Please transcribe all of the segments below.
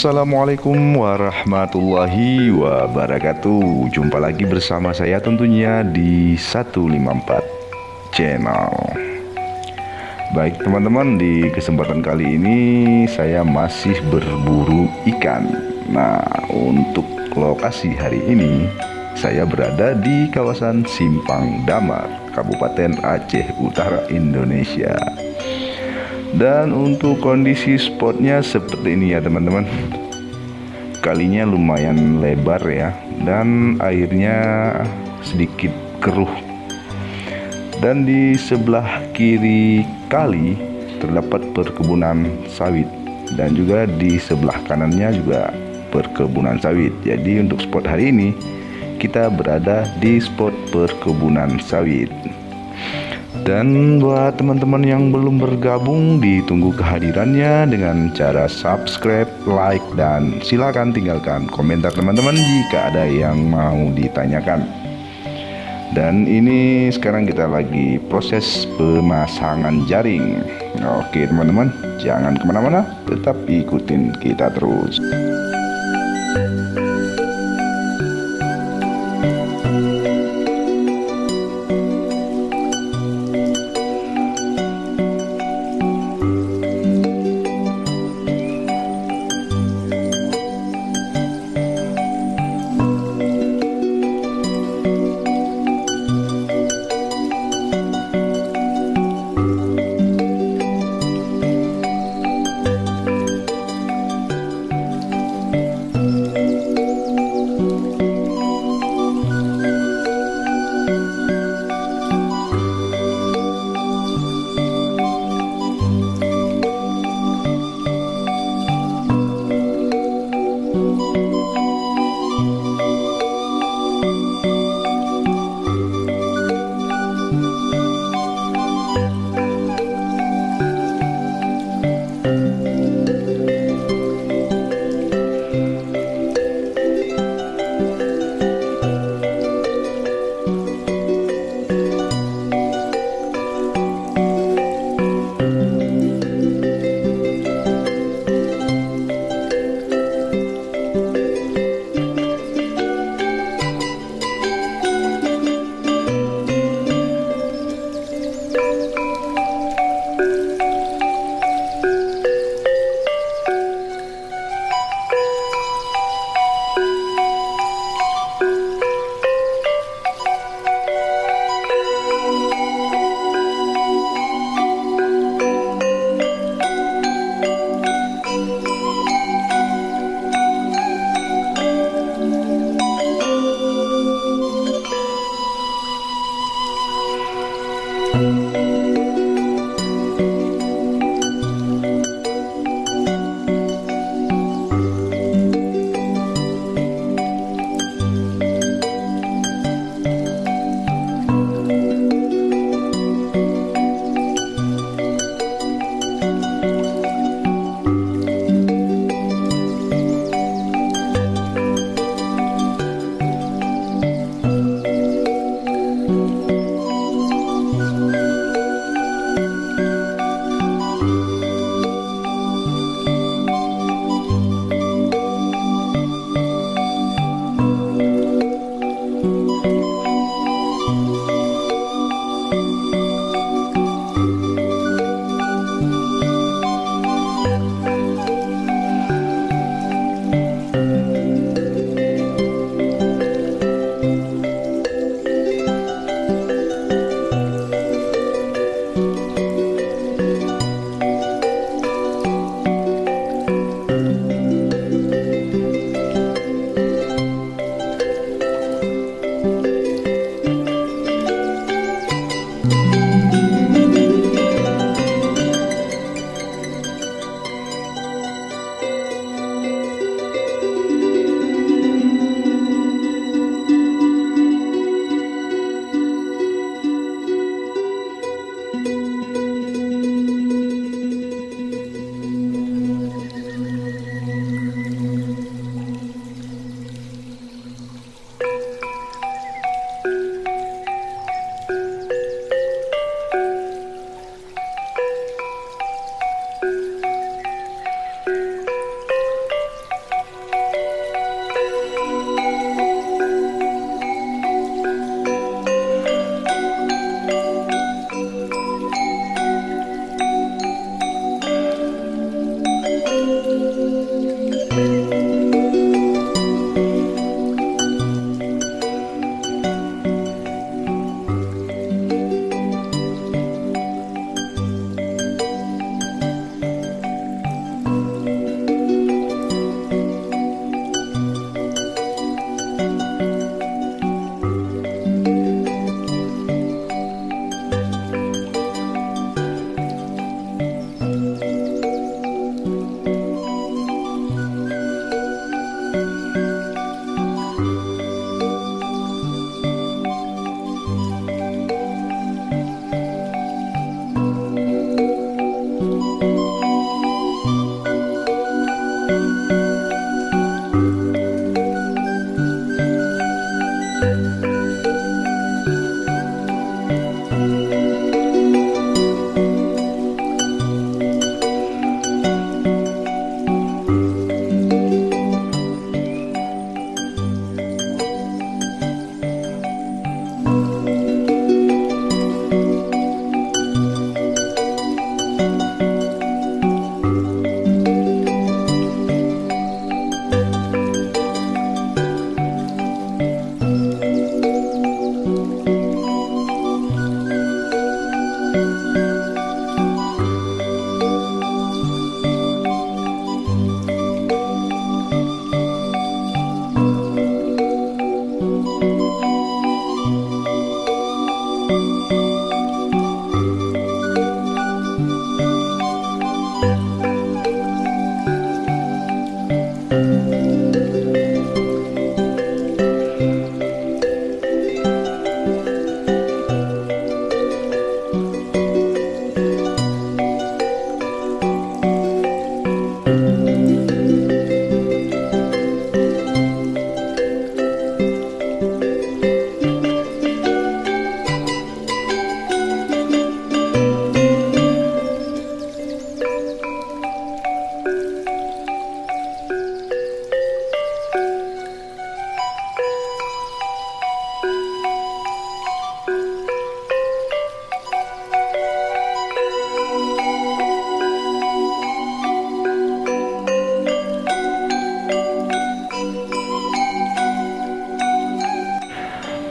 Assalamualaikum warahmatullahi wabarakatuh. Jumpa lagi bersama saya tentunya di 154 channel. Baik teman-teman, di kesempatan kali ini saya masih berburu ikan. Nah, untuk lokasi hari ini saya berada di kawasan Simpang Damar, Kabupaten Aceh Utara, Indonesia. Dan untuk kondisi spotnya seperti ini ya teman-teman. Kalinya lumayan lebar ya, dan airnya sedikit keruh. Dan di sebelah kiri kali terdapat perkebunan sawit, dan juga di sebelah kanannya juga perkebunan sawit. Jadi untuk spot hari ini kita berada di spot perkebunan sawit. Dan buat teman-teman yang belum bergabung, ditunggu kehadirannya dengan cara subscribe, like, dan silakan tinggalkan komentar teman-teman jika ada yang mau ditanyakan. Dan ini sekarang kita lagi proses pemasangan jaring. Oke teman-teman, jangan kemana-mana, tetap ikutin kita terus.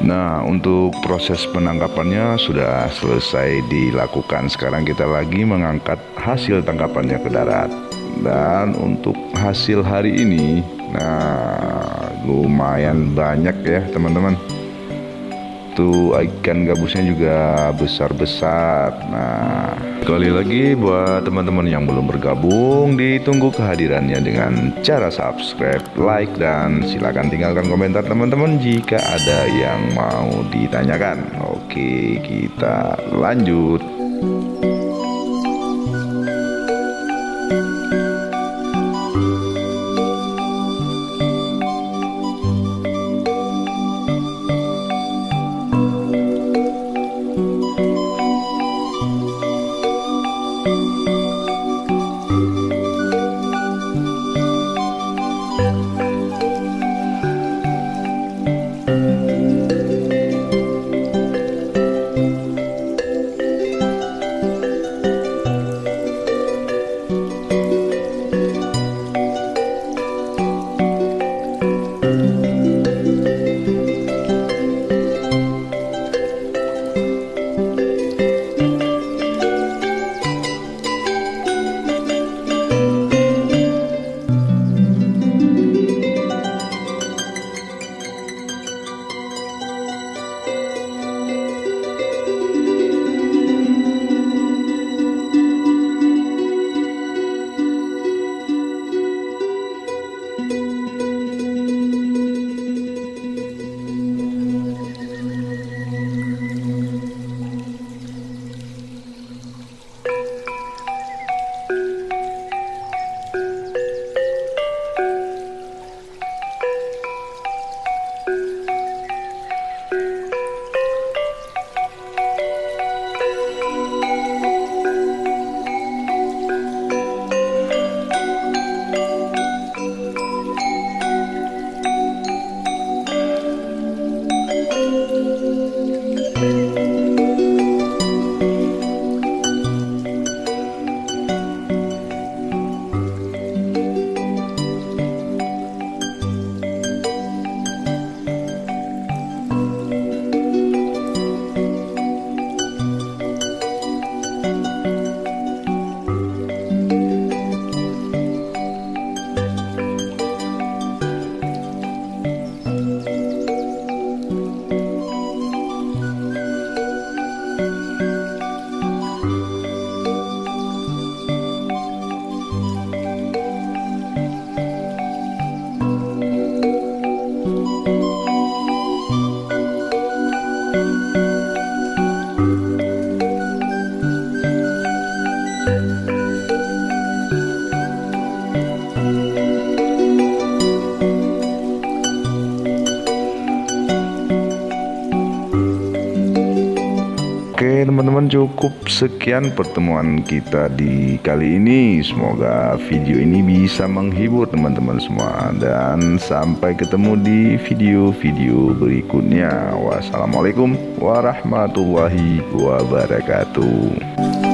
Nah, untuk proses penangkapannya sudah selesai dilakukan. Sekarang kita lagi mengangkat hasil tangkapannya ke darat. Dan untuk hasil hari ini, nah lumayan banyak ya teman-teman. Tuh ikan gabusnya juga besar-besar. Nah, sekali lagi buat teman-teman yang belum bergabung, ditunggu kehadirannya dengan cara subscribe, like, dan silakan tinggalkan komentar teman-teman jika ada yang mau ditanyakan. Oke, kita lanjut. Oke teman-teman, cukup sekian pertemuan kita di kali ini. Semoga video ini bisa menghibur teman-teman semua. Dan sampai ketemu di video-video berikutnya. Wassalamualaikum warahmatullahi wabarakatuh.